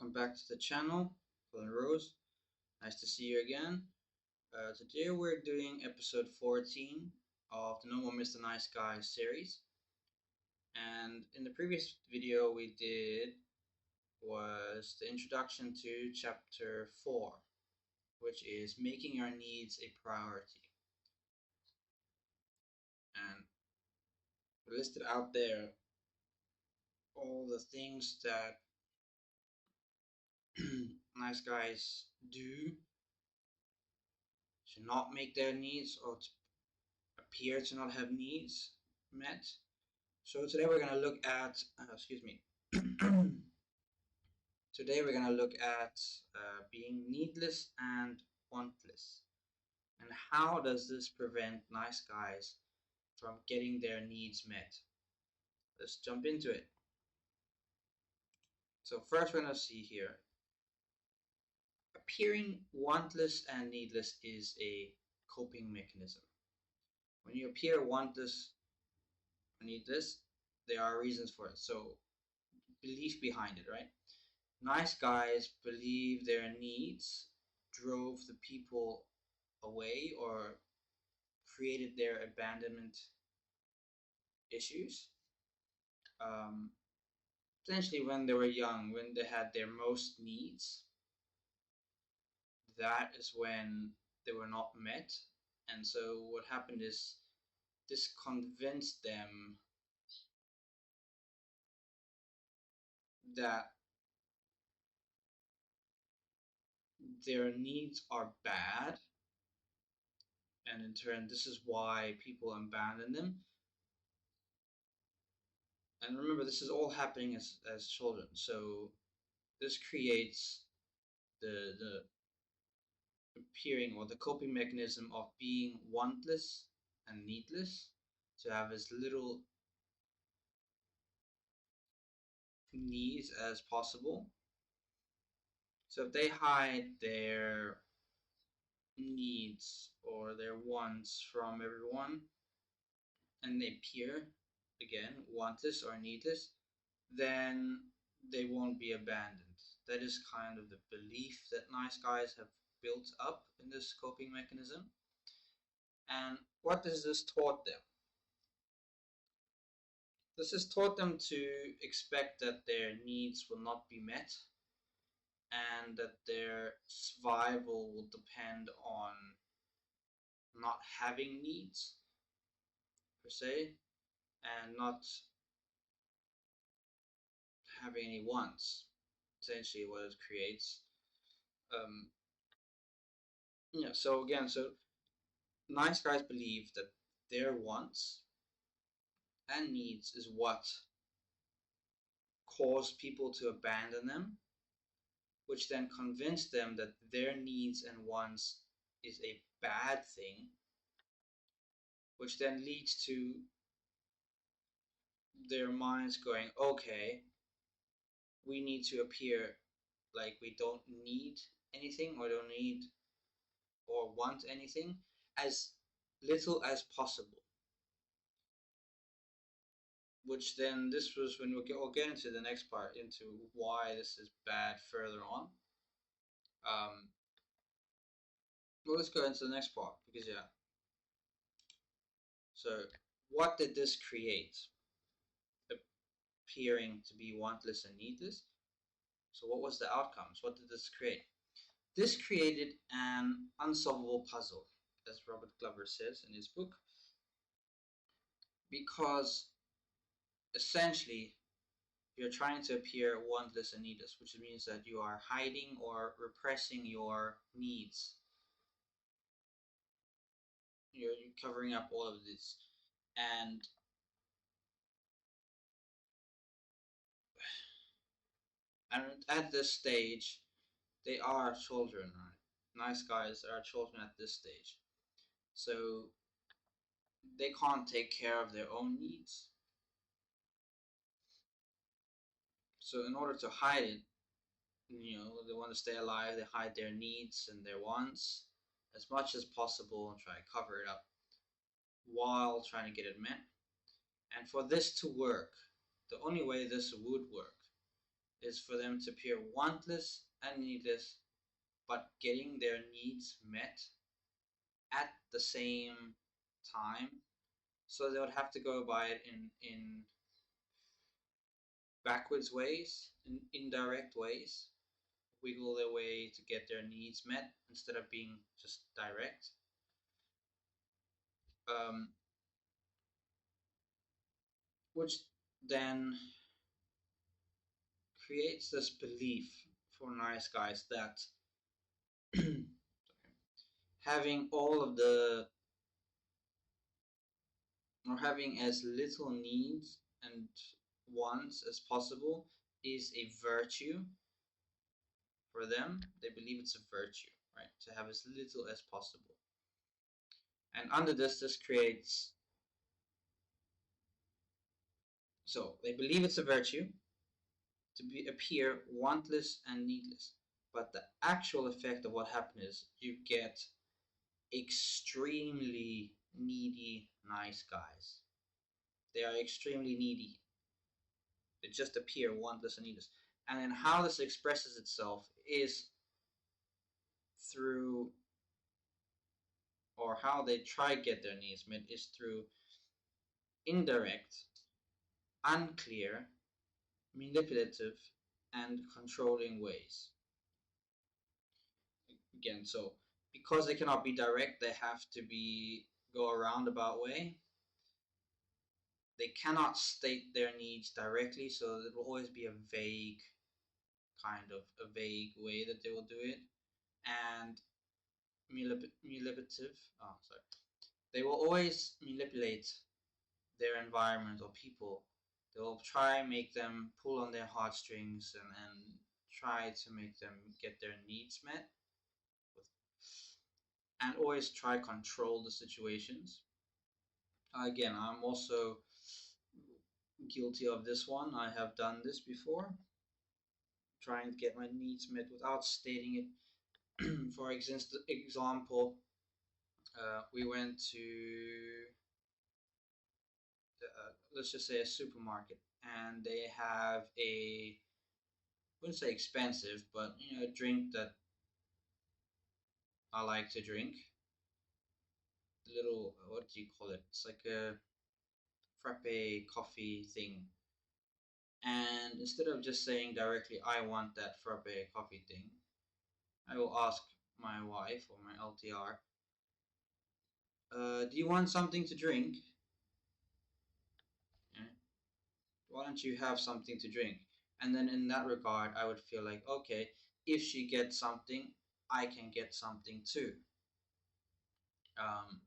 welcome back to the channel, Phil and Rose. Nice to see you again. Today we're doing episode 14 of the No More Mr. Nice Guy series. And in the previous video we did was the introduction to chapter 4, which is making your needs a priority. And we listed out there all the things that nice guys do to not make their needs or to appear to not have needs met. So today we're going to look at, excuse me, today we're going to look at being needless and wantless. And how does this prevent nice guys from getting their needs met? Let's jump into it. So first we're going to see here, appearing wantless and needless is a coping mechanism. When you appear wantless or needless, there are reasons for it. So belief behind it, right? Nice guys believe their needs drove the people away or created their abandonment issues. Essentially, when they were young, when they had their most needs, that is when they were not met. And so what happened is this convinced them that their needs are bad, and in turn this is why people abandon them. And remember, this is all happening as children, so this creates the appearing or the coping mechanism of being wantless and needless, to have as little needs as possible. So if they hide their needs or their wants from everyone and they appear again wantless or needless, then they won't be abandoned. That is kind of the belief that nice guys have built up in this coping mechanism. And what has this taught them? This has taught them to expect that their needs will not be met and that their survival will depend on not having needs per se and not having any wants. Essentially what it creates. So nice guys believe that their wants and needs is what cause people to abandon them, which then convince them that their needs and wants is a bad thing, which then leads to their minds going, okay, we need to appear like we don't need anything or don't need or want anything as little as possible. Which then, this was when we'll get into the next part, into why this is bad further on. Well, let's go into the next part, because yeah. So what did this create? Appearing to be wantless and needless. So what was the outcomes? What did this create? This created an unsolvable puzzle, as Robert Glover says in his book, because essentially you're trying to appear wantless and needless, which means that you are hiding or repressing your needs. You're covering up all of this. And at this stage, they are children, right? Nice guys are children at this stage. So they can't take care of their own needs. So in order to hide it, they want to stay alive, they hide their needs and their wants as much as possible and try to cover it up while trying to get it met. And for this to work, the only way this would work is for them to appear wantless and needless, but getting their needs met at the same time. So they would have to go by it in backwards ways, in indirect ways, wiggle their way to get their needs met instead of being just direct. Um, which then creates this belief for nice guys that having all of the or having as little needs and wants as possible is a virtue for them. They believe it's a virtue, right? To have as little as possible. And under this creates, so they believe it's a virtue to appear wantless and needless. But the actual effect of what happens is you get extremely needy nice guys. They are extremely needy. They just appear wantless and needless. And then how this expresses itself is through, or how they try to get their needs met is through indirect, unclear, manipulative, and controlling ways. Again, so because they cannot be direct, they have to be go a roundabout way. They cannot state their needs directly, so it will always be a vague way that they will do it. And manipulative, oh sorry, they will always manipulate their environment or people. They'll try and make them pull on their heartstrings and try to make them get their needs met, and always try control the situations. Again, I'm also guilty of this one. I have done this before, trying to get my needs met without stating it. For example, we went to let's just say a supermarket, and they have a, I wouldn't say expensive, but a drink that I like to drink. Little, what do you call it? It's like a frappe coffee thing. And instead of just saying directly, I want that frappe coffee thing, I will ask my wife or my LTR, do you want something to drink? Yeah. Why don't you have something to drink? And then in that regard, I would feel like, okay, if she gets something, I can get something too. Um,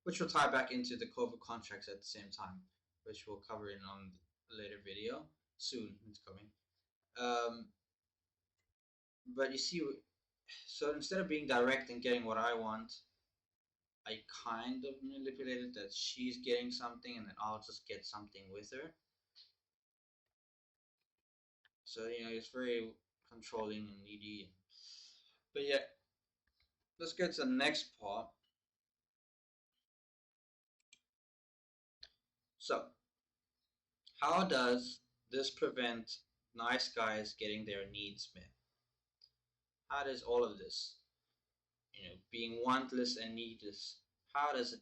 which will tie back into the COVID contracts at the same time, which we'll cover in on a later video. Soon, it's coming. But you see, so instead of being direct and getting what I want, I kind of manipulated that she's getting something and then I'll just get something with her. So, it's very controlling and needy. But yeah, let's get to the next part. So, how does this prevent nice guys getting their needs met? How does all of this, being wantless and needless, how does it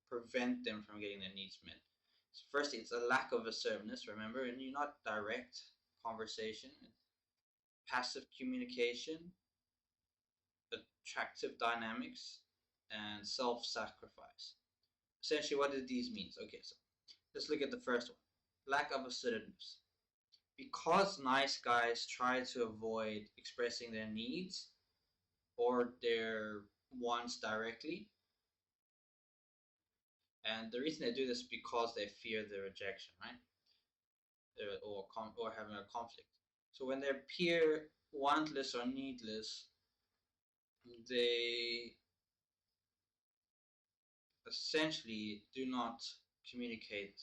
prevent them from getting their needs met? So firstly, it's a lack of assertiveness, remember, and you're not direct conversation, passive communication, attractive dynamics, and self-sacrifice. Essentially, what do these mean? Okay, so let's look at the first one. Lack of assertiveness. Because nice guys try to avoid expressing their needs or their wants directly, and the reason they do this is because they fear the rejection, right? Or having a conflict. So when they appear wantless or needless, they essentially do not communicate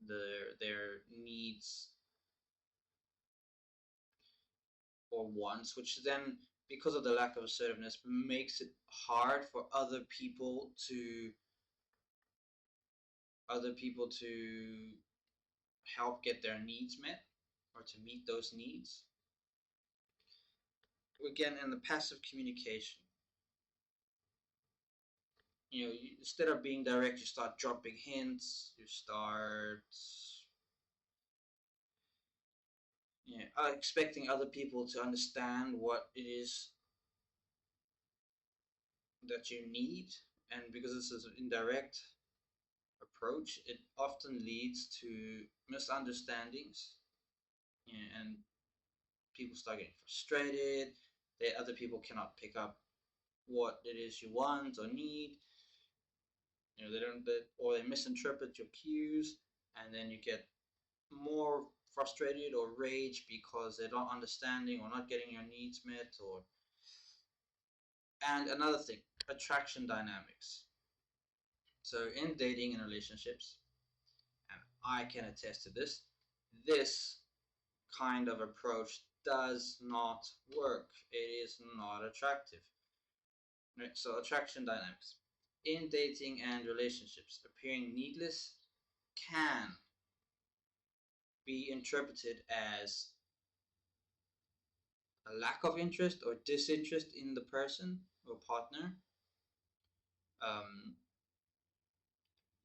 their needs or wants, which then, because of the lack of assertiveness, makes it hard for other people to help get their needs met. or to meet those needs. Again, in the passive communication, instead of being direct, you start dropping hints. You start, expecting other people to understand what it is that you need. And because this is an indirect approach, it often leads to misunderstandings, and people start getting frustrated. Other people cannot pick up what it is you want or need. They don't, or they misinterpret your cues, and then you get more frustrated or rage because they're not understanding or not getting your needs met. Or and another thing, attraction dynamics. So in dating and relationships, and I can attest to this, this kind of approach does not work. It is not attractive. Right? So attraction dynamics. In dating and relationships, appearing needless can be interpreted as a lack of interest or disinterest in the person or partner. Um,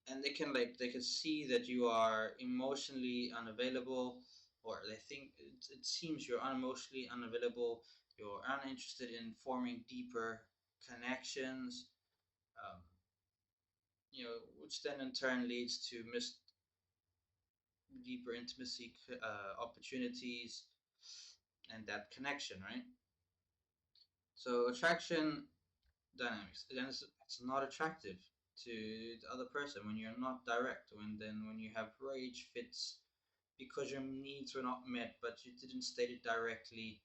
and they can see that you are emotionally unavailable, or they think it seems you're unemotionally unavailable. You're uninterested in forming deeper connections, um, which then in turn leads to missed deeper intimacy opportunities and that connection, right? So attraction dynamics, then it's not attractive to the other person when you're not direct. When you have rage fits because your needs were not met, but you didn't state it directly.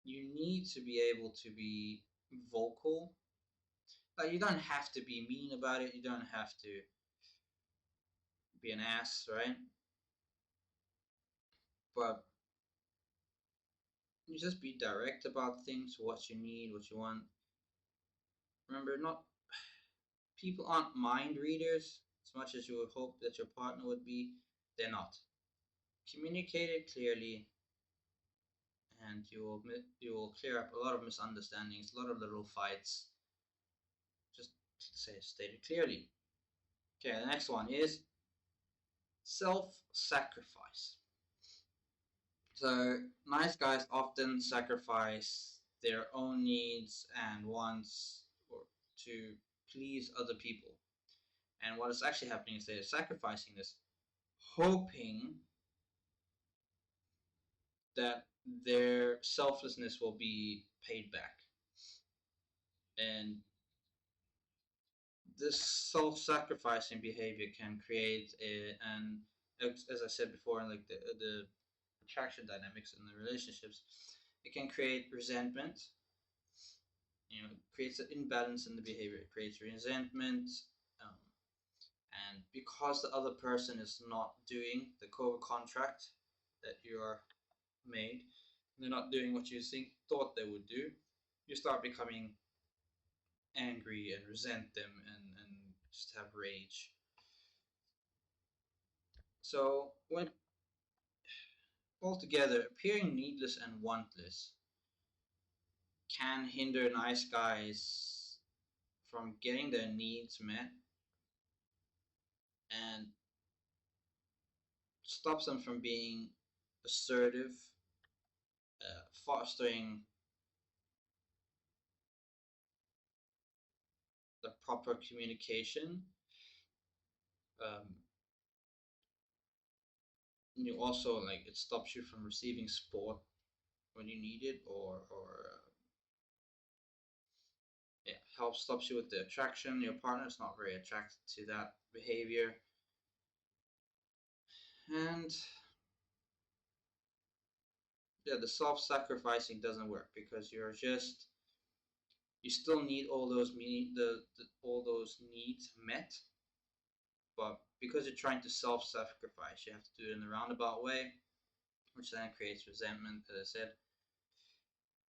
You need to be able to be vocal. Like, you don't have to be mean about it. You don't have to be an ass, right? But you just be direct about things, what you need, what you want. Remember, not people aren't mind readers as much as you would hope that your partner would be. They're not. Communicate it clearly, and you will clear up a lot of misunderstandings, a lot of little fights. Just state it clearly. Okay, the next one is self-sacrifice. So nice guys often sacrifice their own needs and wants or to please other people. And what is actually happening is they're sacrificing this, hoping that their selflessness will be paid back. And this self-sacrificing behavior can create an, as I said before, like the attraction dynamics in the relationships, it can create resentment. It creates an imbalance in the behavior. It creates resentment, um, and because the other person is not doing the core contract that you are made, they're not doing what you thought they would do, you start becoming angry and resent them, and just have rage. So when altogether, appearing needless and wantless can hinder nice guys from getting their needs met and stops them from being assertive, fostering the proper communication. Um, you also, like, it stops you from receiving support when you need it, or it helps stops you with the attraction. Your partner's not very attracted to that behavior, and yeah, the self-sacrificing doesn't work because you still need all those all those needs met, but because you're trying to self-sacrifice, you have to do it in a roundabout way, which then creates resentment, as I said.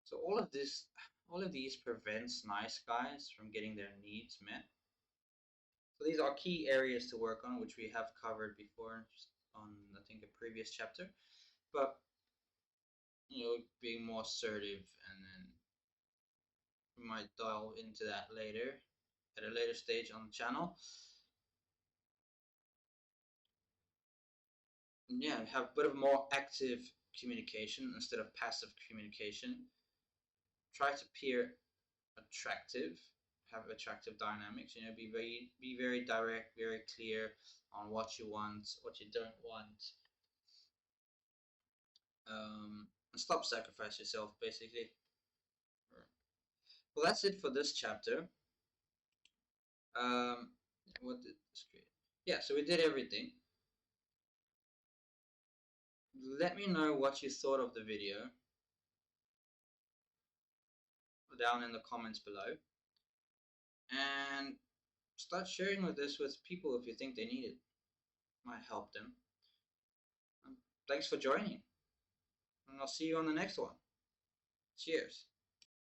So all of these prevents nice guys from getting their needs met. So these are key areas to work on, which we have covered before on, I think, a previous chapter. But being more assertive, and then we might dive into that later at a later stage on the channel. And yeah, have a bit of more active communication instead of passive communication. Try to appear attractive, have attractive dynamics. Be very direct, very clear on what you want, what you don't want, and stop sacrifice yourself, basically. Well, that's it for this chapter. Um, what did this create? Yeah, so we did everything. Let me know what you thought of the video down in the comments below, and start sharing this with people if you think they need it. Might help them. Thanks for joining, and I'll see you on the next one. Cheers.